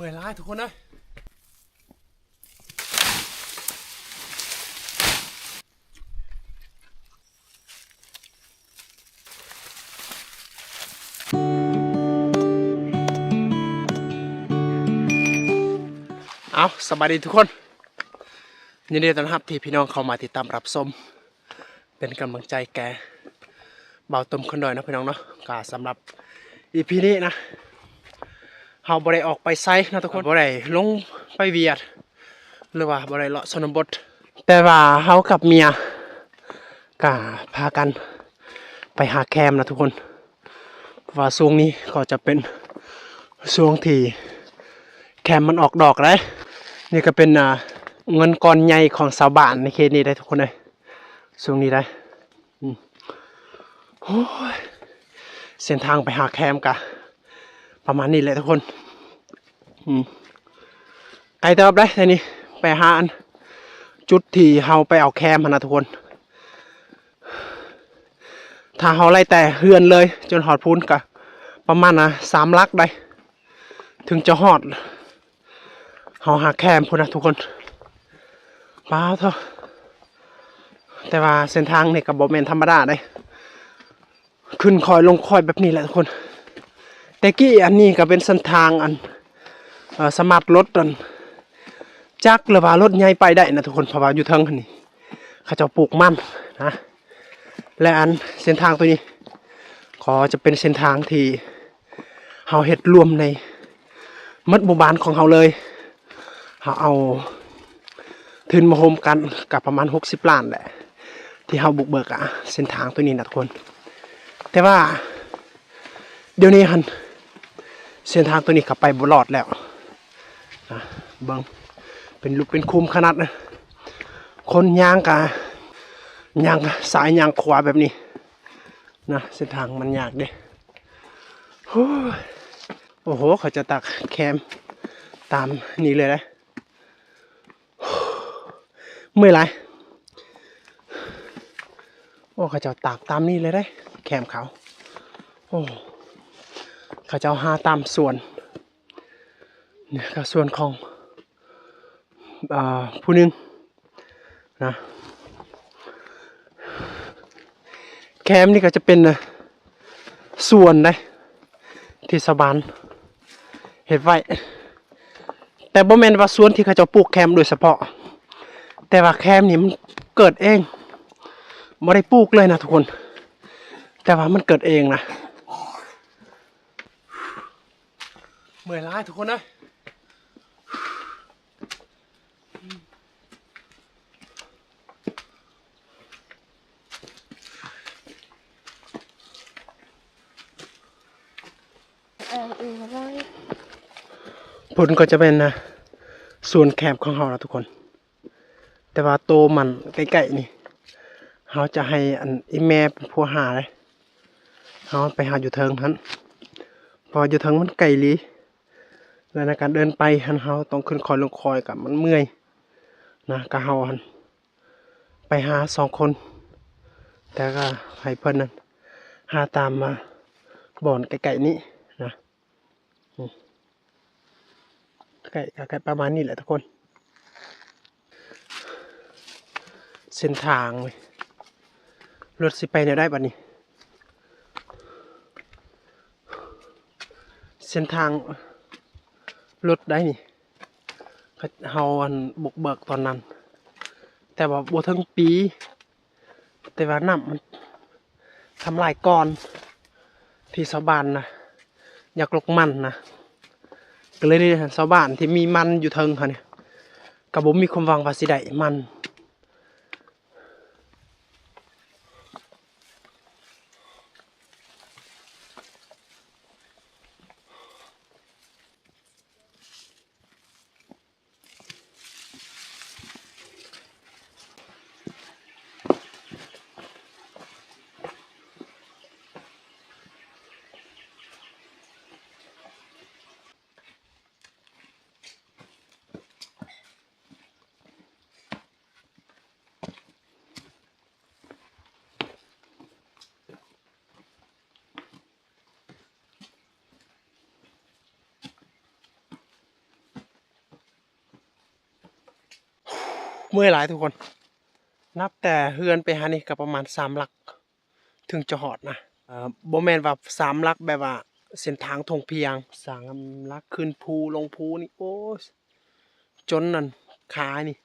เมื่อยล้าทุกคนนะเอาสบายดีทุกคนยินดีต้อนรับที่พี่น้องเข้ามาติดตามรับชมเป็นกำลังใจแกเบาต้มคนหน่อยนะพี่น้องเนาะก็สำหรับ EP นี้นะเฮาบ่ได้ออกไปไซนะทุกคนบ่ได้ลงไปเวียดหรือว่าบ่ได้เลาะชนบทแต่ว่าเฮากับเมียก็พากันไปหาแคมนะทุกคนว่าช่วงนี้ก็จะเป็นช่วงที่แคมมันออกดอกเลยนี่ก็เป็นเงินก้อนใหญ่ของชาวบ้านในเขตนี้ได้ทุกคนเลยช่วงนี้ได้โอ้ยเส้นทางไปหาแคมกะประมาณนี้แหละทุกคนไกลเติบได้ทีนี้ไปหาจุดที่เฮาไปเอาแคมนะทุกคนถ้าเฮาไล่แต่เฮือนเลยจนหอดพูนกะประมาณ3 ลักได้ถึงจะหอดเฮาหาแคมพูนนะทุกคนป้าเถอะแต่ว่าเส้นทางนี่กับบ่แม่นธรรมดาได้ขึ้นคอยลงคอยแบบนี้แหละทุกคนแต่กี้อันนี้ก็เป็นเส้นทางสามารถรถจักรหรือว่ารถใหญ่ไปได้นะทุกคนเพราะว่าอยู่เทิงนี่เขาจะปลูกมันนะและเส้นทางตัวนี้ก็จะเป็นเส้นทางที่เฮาเฮ็ดรวมในมัดหมู่บ้านของเฮาเลยเฮาเอาทุนมาโฮมกันกับประมาณ60 ล้านแหละที่เฮาบุกเบิกเส้นทางตัวนี้นะทุกคนแต่ว่าเดี๋ยวนี้เส้นทางตัวนี้ขับไปบ่รอดแล้วนะเบิ่งเป็นลูกเป็นคุมขนาดนะคนย่างกะย่างสายย่างขวาแบบนี้นะเส้นทางมันยากเด้โอ้โหเขาจะตักแคมตามนี้เลยนะเมื่อไรโอ้เขาจะตักตามนี้เลยได้แคมเขาโอ้เขาจะหาตามส่วนเนี่ยก็ส่วนของผู้หนึ่งนะแคมนี่ก็จะเป็นส่วนได้ที่สบานเห็ดไว้แต่บ่แม่นว่าส่วนที่เขาจะปลูกแคมโดยเฉพาะแต่ว่าแคมนี่มันเกิดเองไม่ได้ปลูกเลยนะทุกคนแต่ว่ามันเกิดเองนะเมื่อยล้าทุกคนนะผลก็จะเป็นส่วนแคมของเรานะทุกคนแต่ว่าโตมันใกล้ๆนี่เขาจะให้อีแม่เป็นผู้หาเลยเขาไปหาอยู่เทิงนั้นพออยู่เทิงมันไกลลีแล้วในการเดินไปเขาต้องขึ้นคอยลงคอยกับมันเมื่อยนะก็เขาไปหา2 คนแต่ก็ให้เพิ่นนั้นหาตามมาบ่อนไกลๆนี้นะใกล้ประมาณนี้แหละทุกคนเส้นทางเลยรถสิไปเนี่ยได้บัดนี้เส้นทางรถได้นี่เฮาบุกเบิกตอนนั้นแต่ว่าบ่ถึงปีแต่ว่าน้ำมันทำลายก่อนที่ชาวบ้านนะอยากลกมันนะก็เลยได้ชาวบ้านที่มีมันอยู่เทิงค่ะเนี่ยก็บ่มีความหวังว่าสิได้มัน เมื่อยหลายทุกคนนับแต่เฮือนไปหานี่ก็ประมาณ3หลักถึงจะฮอดนะบ่แม่นว่า3หลักแบบว่าเส้นทางทงเพียง3หลักขึ้นภูลงภูนี่โอ้ยจนนั่นขานี่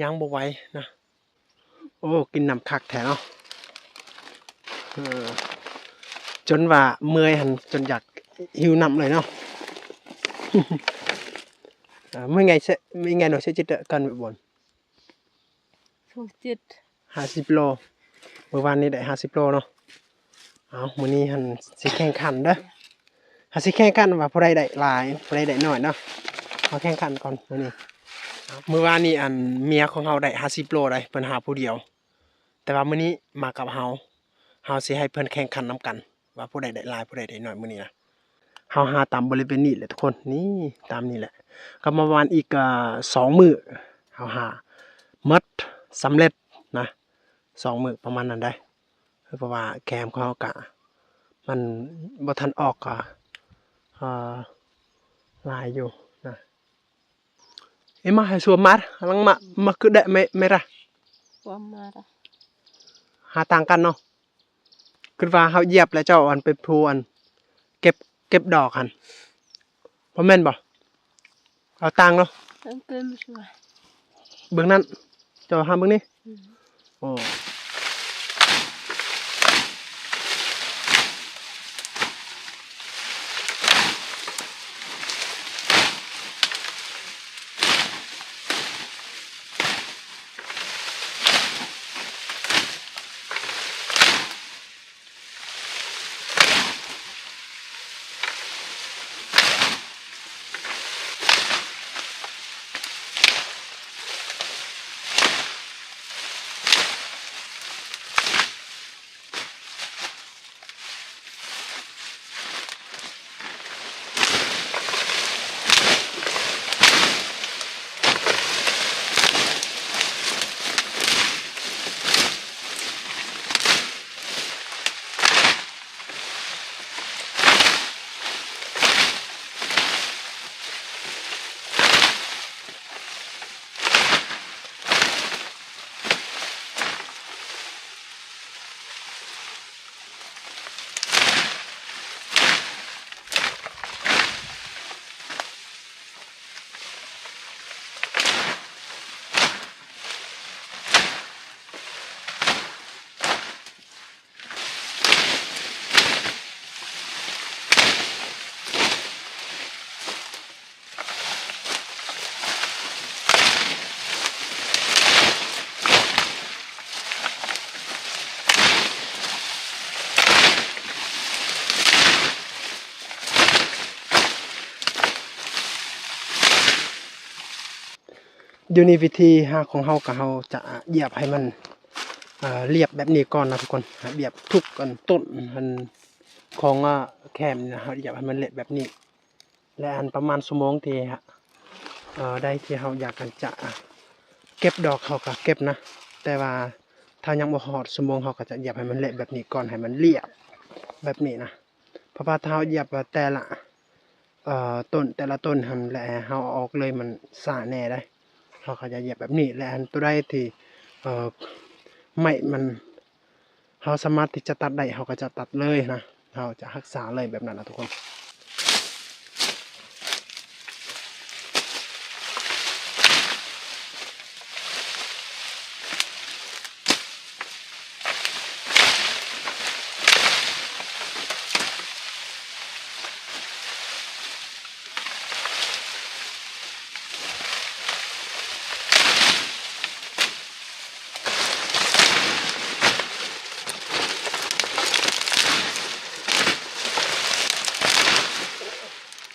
ยังบ่ไหวนะโอ้กินน้ำคักแท้เนาะจนว่าเมื่อยหั่นจนอยากหิวน้ำเลยเนาะ Mấy ngày nó sẽ chết cần bị buồn 50 โล เมื่อวานนี้ได้50 โลเนาะเอามื้อนี้หั่นสิแข่งขันเด้อหาสิแข่งขันว่าผู้ใดได้หลายผู้ใดได้น้อยเนาะเอาแข่งขันก่อนมื้อนี้เมื่อวานนี้อันเมียของเฮาได้50 โลได้เพิ่นหาผู้เดียวแต่ว่ามื้อนี้มากับเฮาสิให้เพิ่นแข่งขันนํกันว่าผู้ใดได้หลายผู้ใดได้น้อยมื้อนี้นะเฮาหาตามบริเวณนี้แหละทุกคนนี่ตามนี้แหละก็ประมาณอีก2 มื้อเฮาหาหมดสำเร็จนะ2 มื้อประมาณนั้นได้เพราะว่าแคมของเฮาก็มันบ่ทันออกก็หลายอยู่นะEmma hai suam mar lang ma cứ đậy merah suam marah หาต่างกันเนาะคือว่าเฮาเหยียบแล้วเจ้าอันไปพูอันเก็บดอกหั่นบ่แม่นบ่เอาต่างเนาะเบิ่งนั้นเจ้าหาเบิ่งนี่โอ้เดี๋ยวนี้วิธีหาของเฮาก็เฮาจะเหยียบให้มันเรียบแบบนี้ก่อนนะทุกคนเหยียบทุกกันต้นมันของแคมนะเฮาเหยียบให้มันเละแบบนี้และอันประมาณชั่วโมงที่ได้ที่เฮาอยากกันจะเก็บดอกเฮาก็เก็บนะแต่ว่าถ้ายังบ่ฮอดชั่วโมงเฮาก็จะเหยียบให้มันเละแบบนี้ก่อนให้มันเรียบแบบนี้นะเพราะว่าถ้าเฮาเหยียบแต่ละต้นแต่ละต้นหั่นและเฮาออกเลยมันซ่าแน่ได้เฮาก็จะเหยียบแบบนี้และอันตัวใดที่ไม้มันเฮาสามารถที่จะตัดได้เฮาก็จะตัดเลยนะเฮาจะรักษาเลยแบบนั้นนะทุกคน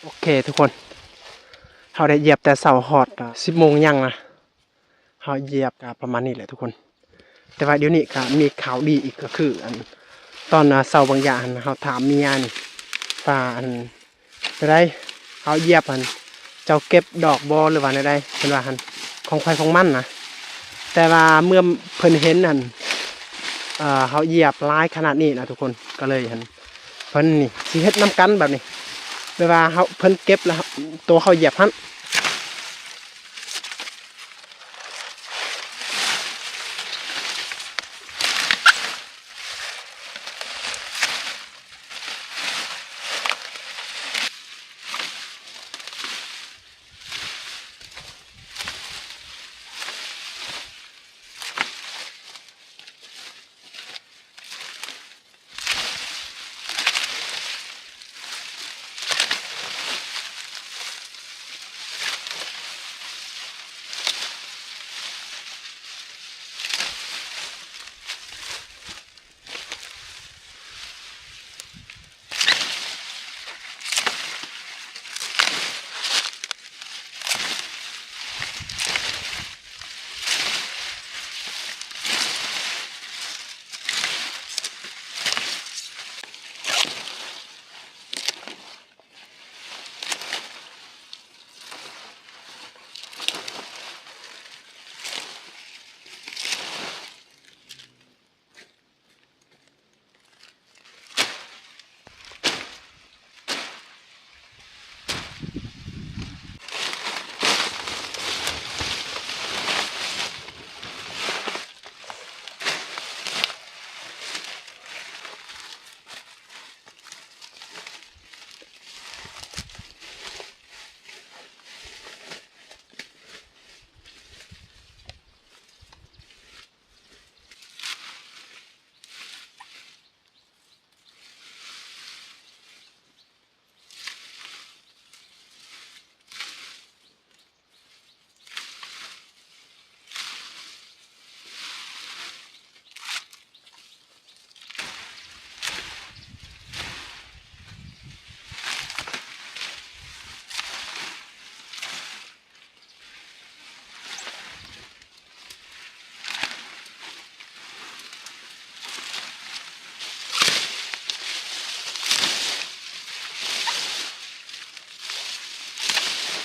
โอเคทุกคนเฮาได้เหยียบแต่เสาฮอด10 โมงยังนะเฮาเหยียบประมาณนี้แหละทุกคนแต่ว่าเดี๋ยวนี้ก็มีข่าวดีอีกก็คืออันตอนเสาบางอย่างเฮาถามเมียนี่ว่าอันได้เฮาเหยียบอันเจ้าเก็บดอกบ่หรือว่าได้เพิ่นว่าหั่นของใครของมันนะแต่ว่าเมื่อเพิ่นเห็นนั่นเฮาเหยียบหลายขนาดนี้นะทุกคนก็เลยหั่นเพิ่นนี่สิเฮ็ดนํกันแบบนี้เวลาเฮาเพิ่นเก็บแล้วตัวเฮาเหยียบหั่น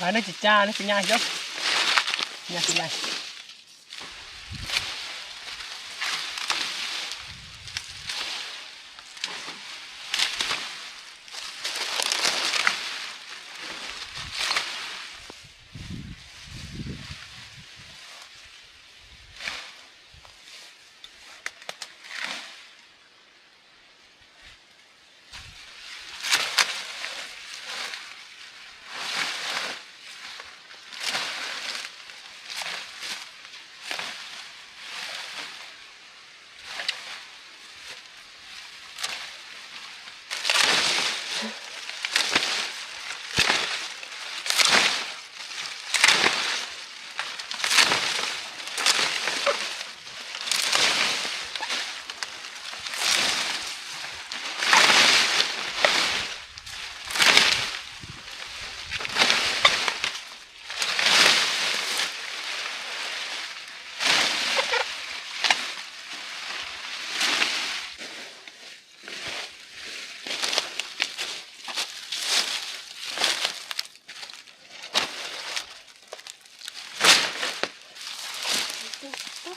ไปนึกจิจ้านี่เป็นยาเยอะยาเป็นไร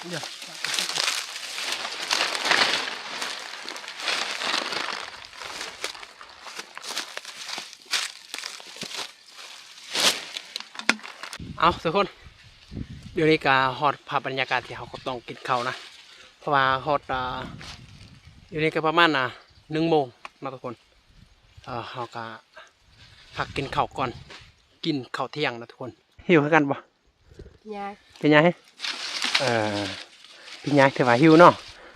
เดี๋ยวเอาทุกคนเดี๋ยวนี้ก็ฮอดภาพบรรยากาศที่เขาก็ต้องกินข้าวนะเพราะว่าฮอดเดี๋ยวนี้ก็ประมาณ1 โมงนะทุกคนเขาก็พักกินข้าวก่อนกินข้าวเที่ยงนะทุกคนหิวคือกันบ่ยายเป็นไงพี่ยายถือว่าหิวเนาะ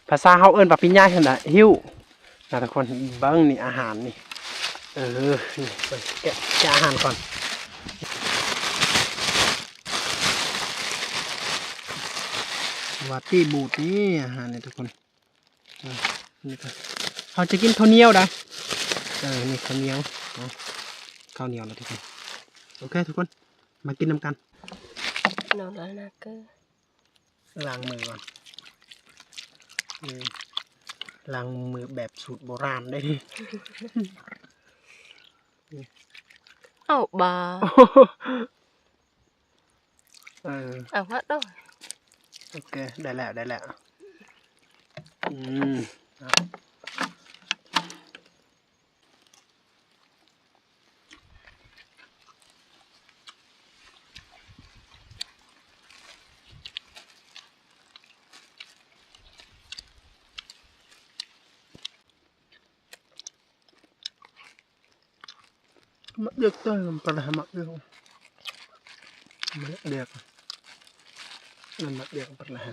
ภาษาเฮาเอิ้นว่าพี่ยายนั่นน่ะหิวนะทุกคนเบิ่งนี่อาหารนี่นี่เปิดแกะอาหารก่อนว่าตี้บูดนี่อาหารนี่ทุกคนนี่ก็เฮาจะกินข้าวเหนียวได้นี่ข้าวเหนียวข้าวเหนียวนะทุกคนโอเคทุกคนมากินน้ำกันนอนแล้วนะก็ล้างมือก่อนล้างมือแบบสูตรโบราณได้ดิเอาบาเอาวัดด้วยโอเคได้แล้วมักเดือกตัวมันปลาหมักเดือกมักเดือกมันมักเดือกปลา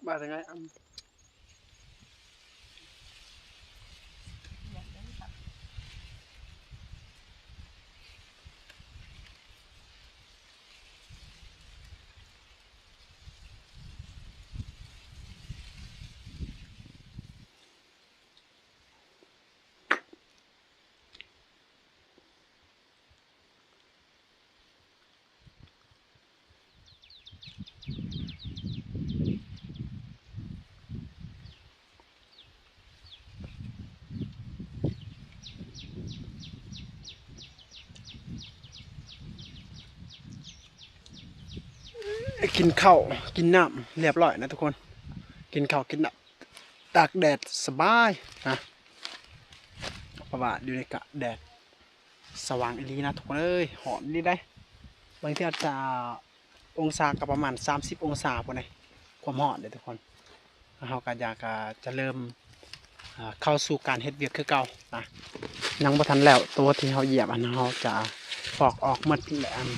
บาดยังไงกินข้าวกินน้ำเรียบร้อยนะทุกคนกินข้าวกินน้ำตากแดดสบายนะเพราะว่าอยู่ในกะแดดสว่างอีหลีนะทุกคนหอมดีได้บางทีอาจจะองศากับประมาณ30 องศาพอดีความร้อนเลยทุกคนเราก็อยากจะเริ่มเข้าสู่การเฮ็ดเวียกคือเก่านะยังบ่ทันแล้วตัวที่เราเหยียบเราจะฟอกออกหมดแล้ว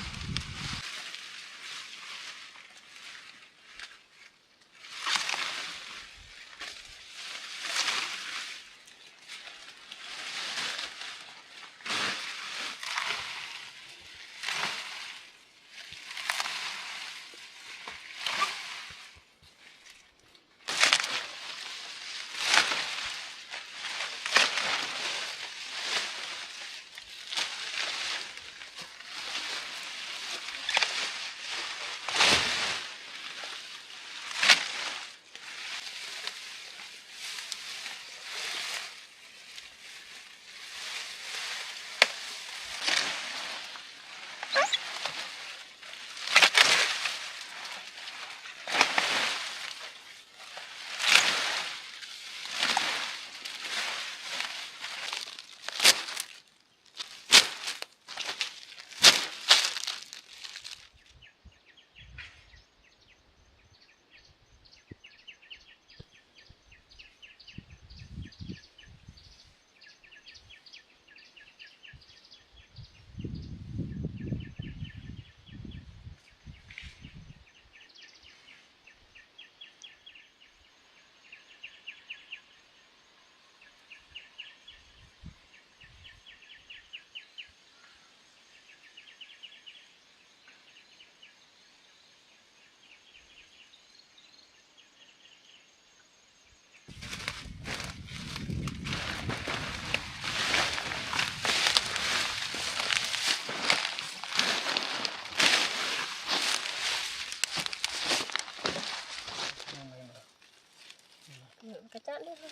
ระจัดเลยค่ะ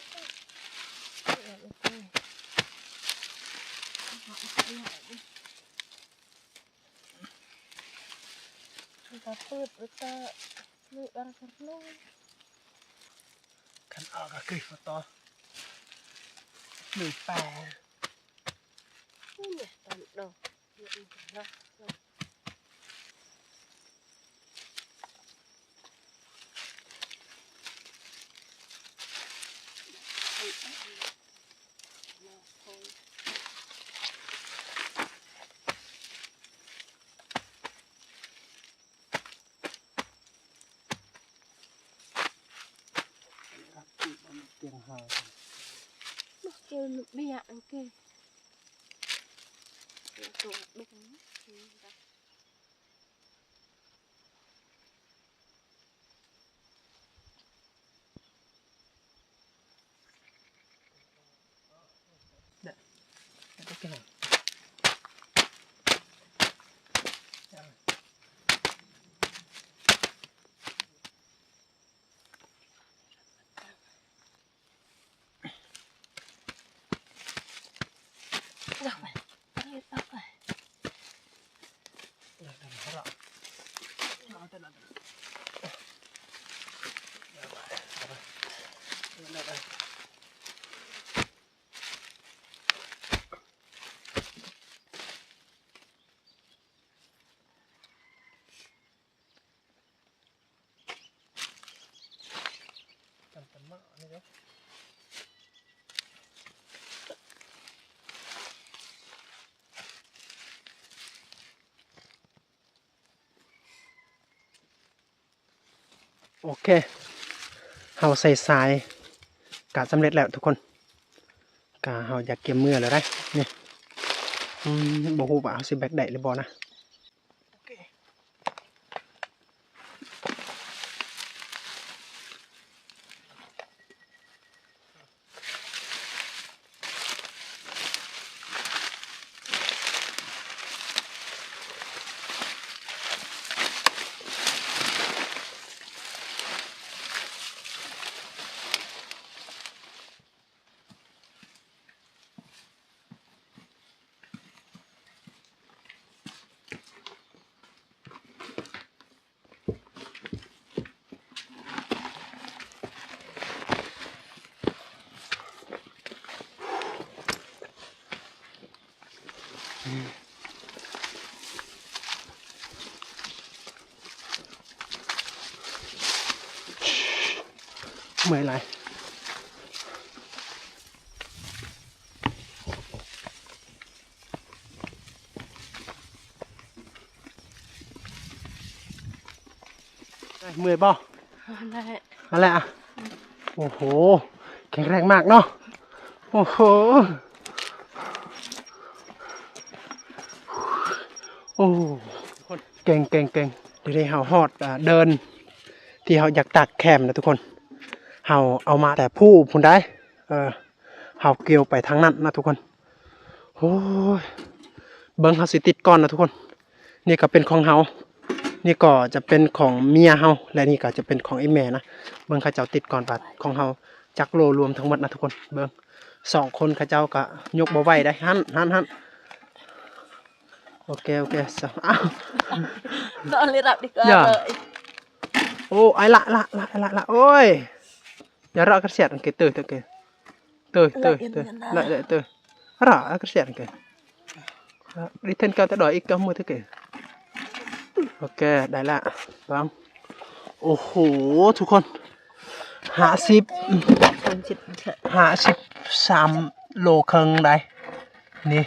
ก็ปืดอุตะมืออะไรกันนู่น คันออกก็คือฟตอหนึ่งแปด นี่เนี่ยตอนดอกนี่อีกนะเตียงหา เกี่ยวไม่อยากอังเกตตัวดุง ก็กินหน่อย Đâu vậy? Đây đâu vậy? Hãy โอเคเฮาใส่ทรายกะสำเร็จแล้วทุกคนกะเฮาอยากเก็บมือแล้วได้นี่บ่ฮู้ว่าเฮาสิแบกได้หรือบ่นะโอเคเมื่อยหลายเมื่อยบ่อะไรอ่ะโอ้โหแข็งแรงมากเนาะโอ้โหโอ้เก่งเดี๋ยวได้เฮาฮอดเดินที่เฮาอยากตักแคมนะทุกคนเฮาเอามาแต่ผู้พุ่นได้เฮาเกี่ยวไปทางนั้นนะทุกคนโอ้ยเบิ่งเฮาสิติดก่อนนะทุกคนนี่ก็เป็นของเฮานี่ก็จะเป็นของเมียเฮาและนี่ก็จะเป็นของไอ้แม่นะเบิ่งเขาเจ้าติดก่อนบัดของเฮาจักโลรวมทั้งหมดนะทุกคนเบิ่ง2คนเขาเจ้าก็ยกบ่ไหวได้หั่นโอเคอ้าว Nó lên đạp đi cơ rồi. Ô, ai lạ, ôi. Nhớ rõ cái sẹt kìa, từ kìa. Từ. Lại từ. Rõ cái sẹt kìa. Đi thân cao tới đòi ít cao mua thế kìa. Ok, đại lạ. Vâng. Ồ hổ,ทุกคน53โลครึ่งได้นี่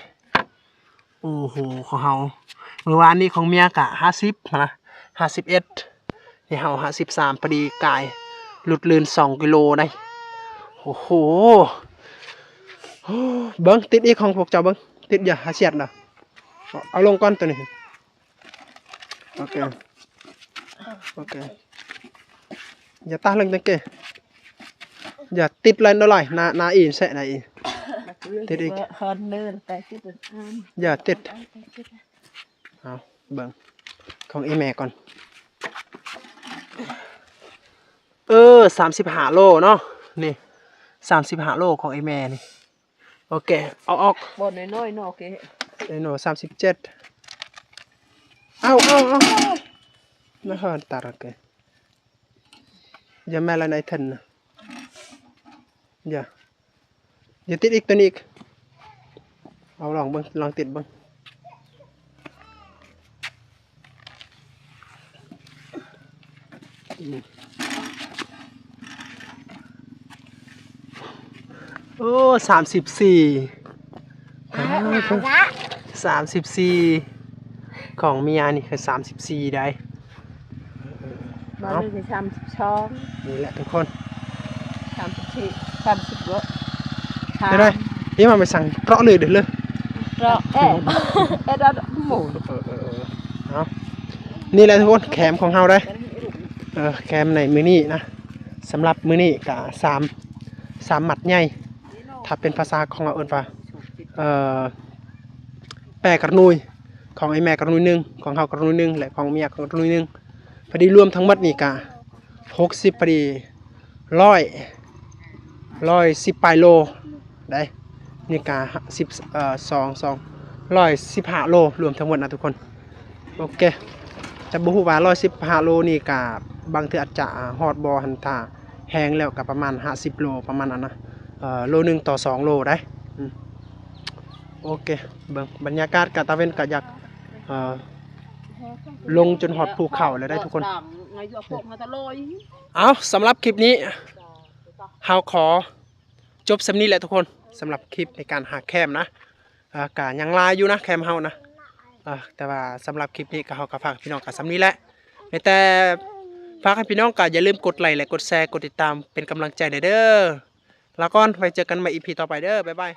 โอ้โหของเฮาเมื่อวานนี้ของเมียกะ50นะ51นี่เฮา53พอดีกายหลุดลื่น2กิโลได้โอ้โหเบิ่งติดอีกของพวกเจ้าเบิ่งติดอย่าหาเสียดน่ะเอาลงก่อนตัวนี้โอเคอย่าตาลงจังเกอย่าติดเลยน้อยนาอีแสะนาอีติดอีกอย่าติดเอาเบิ่งของอีแม่ก่อน35โลเนาะนี่ 35 โลของไอ้แม่นี่โอเคเอาออก บ่น้อยๆเนาะโอเค ไอ้หนู37เอาไม่ฮอนตัดโอเคอย่าแม่ละในทันนะอย่าติดอีกตัวนี้อีกเอาลองเบิ่งลองติดเบิ่งโอ้34ของเมียนี่คือ34ได้ มาเลยที่32 นี่แหละทุกคน 34 30บ่ ได้ได้นี่มาไปสั่งเปราะเลยเดี๋ยวเลย เราเราหมู เอานี่แหละทุกคนแคมของเฮาได้แคมในมือนี้นะสำหรับมือนี้กะ3หมัดใหญ่ถ้าเป็นภาษาของเราเอิ้นว่าแปรกระนุยของไอ้แม่กระนุยหนึงของเฮากระนุยหนึงและของเมียกระนุยหนึงพอดีรวมทั้งหมดนี่กะ60พอดี110ปลายโลได้นี่กะ115 โลรวมทั้งหมดนะทุกคนโอเคจะบ่ฮู้ว่า115 โลนี่กะบางเทื่ออาจจะฮอดบ่หันถ้าแห้งแล้วก็ประมาณ50 โลประมาณนั้นนะโลนึงต่อ2 โลได้โอเคเบิ่งบรรยากาศกะตะเวนกะอยากลงจนฮอดภูเขาแล้วได้ทุกคนเอาสำหรับคลิปนี้เฮาขอจบสำนี้แหละทุกคนสำหรับคลิปในการหาแคมนะกะยังลายอยู่นะแคมเฮานะแต่ว่าสำหรับคลิปนี้ก็เฮาก็ฝากพี่น้องกับสำนี้แหละแต่ฝากให้พี่น้องก็อย่าลืมกดไลค์และกดแชร์กดติดตามเป็นกำลังใจเด้อแล้วก็ไว้เจอกันใหม่ EP ต่อไปเด้อบ๊ายบาย